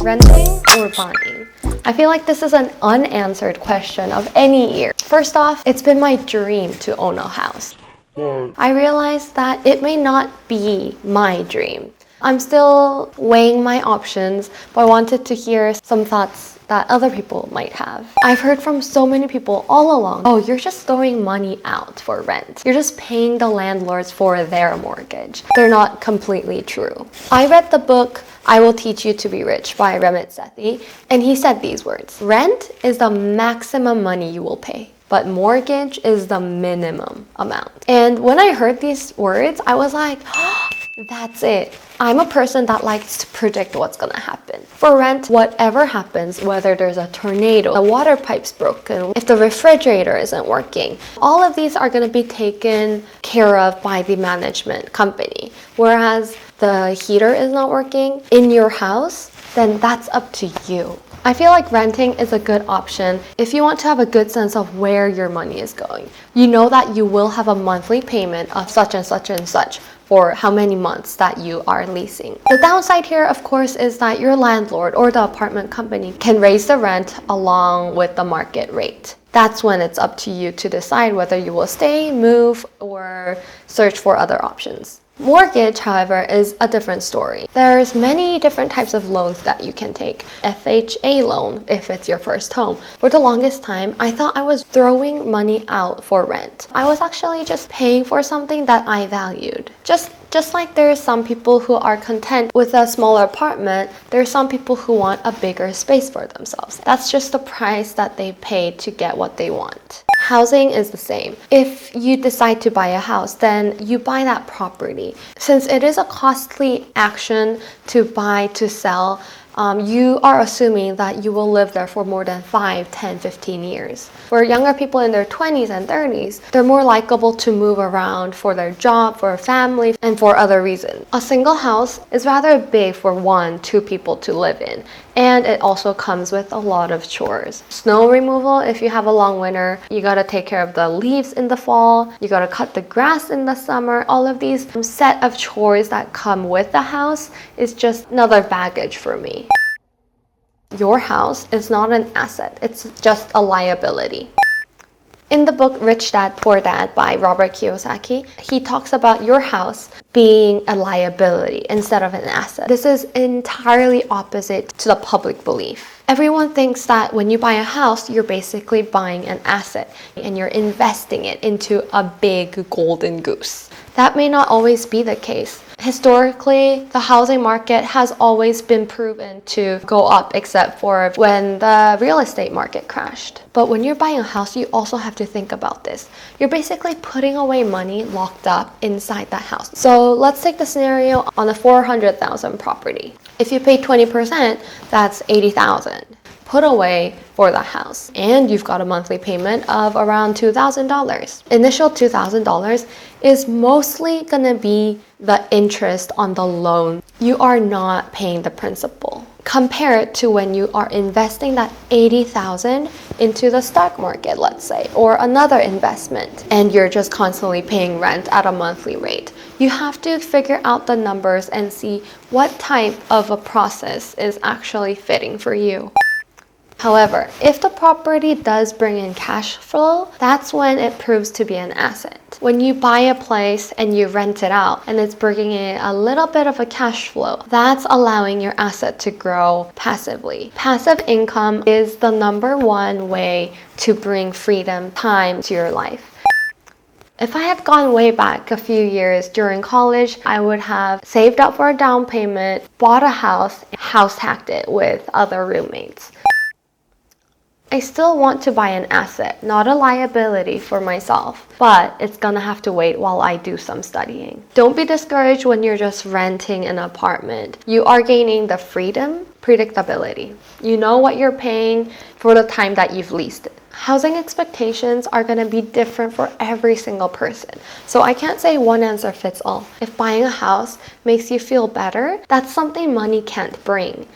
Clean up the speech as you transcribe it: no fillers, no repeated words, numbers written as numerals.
Renting or buying? I feel like this is an unanswered question of any year. First off, it's been my dream to own a house. I realized that it may not be my dream. I'm still weighing my options, but I wanted to hear some thoughts that other people might have. I've heard from so many people all along, oh, you're just throwing money out for rent. You're just paying the landlords for their mortgage. They're not completely true. I read the book I Will Teach You to Be Rich by Ramit Sethi, and he said these words: rent is the maximum money you will pay, but mortgage is the minimum amount. And when I heard these words, I was like, oh, that's it. I'm a person that likes to predict what's gonna happen. For rent, whatever happens, whether there's a tornado, the water pipe's broken, if the refrigerator isn't working, all of these are gonna be taken care of by the management company. Whereas the heater is not working in your house, then that's up to you. I feel like renting is a good option if you want to have a good sense of where your money is going. You know that you will have a monthly payment of such and such and such for how many months that you are leasing. The downside here, of course, is that your landlord or the apartment company can raise the rent along with the market rate. That's when it's up to you to decide whether you will stay, move, or search for other options. Mortgage, however, is a different story. There's many different types of loans that you can take. FHA loan, if it's your first home. For the longest time, I thought I was throwing money out for rent. I was actually just paying for something that I valued. Just like there's some people who are content with a smaller apartment, there's some people who want a bigger space for themselves. That's just the price that they pay to get what they want. Housing is the same. If you decide to buy a house, then you buy that property. Since it is a costly action to buy, to sell, you are assuming that you will live there for more than 5, 10, 15 years. For younger people in their 20s and 30s, they're more likable to move around for their job, for a family, and for other reasons. A single house is rather big for 1, 2 people to live in, and it also comes with a lot of chores. Snow removal, if you have a long winter, you gotta take care of the leaves in the fall, you gotta cut the grass in the summer. All of these set of chores that come with the house is just another baggage for me. Your house is not an asset, it's just a liability. In the book Rich Dad, Poor Dad by Robert Kiyosaki, he talks about your house being a liability instead of an asset. This is entirely opposite to the public belief. Everyone thinks that when you buy a house, you're basically buying an asset and you're investing it into a big golden goose. That may not always be the case. Historically, the housing market has always been proven to go up except for when the real estate market crashed. But when you're buying a house, you also have to think about this. You're basically putting away money locked up inside that house. So let's take the scenario on a $400,000 property. If you pay 20%, that's $80,000. Put away for the house, and you've got a monthly payment of around $2,000. Initial $2,000 is mostly gonna be the interest on the loan. You are not paying the principal. Compare it to when you are investing that $80,000 into the stock market, let's say, or another investment, and you're just constantly paying rent at a monthly rate. You have to figure out the numbers and see what type of a process is actually fitting for you. However, if the property does bring in cash flow, that's when it proves to be an asset. When you buy a place and you rent it out and it's bringing in a little bit of a cash flow, that's allowing your asset to grow passively. Passive income is the #1 way to bring freedom, time to your life. If I had gone way back a few years during college, I would have saved up for a down payment, bought a house, house hacked it with other roommates. I still want to buy an asset, not a liability for myself, but it's gonna have to wait while I do some studying. Don't be discouraged when you're just renting an apartment. You are gaining the freedom, predictability. You know what you're paying for the time that you've leased it. Housing expectations are going to be different for every single person. So I can't say one answer fits all. If buying a house makes you feel better, that's something money can't bring.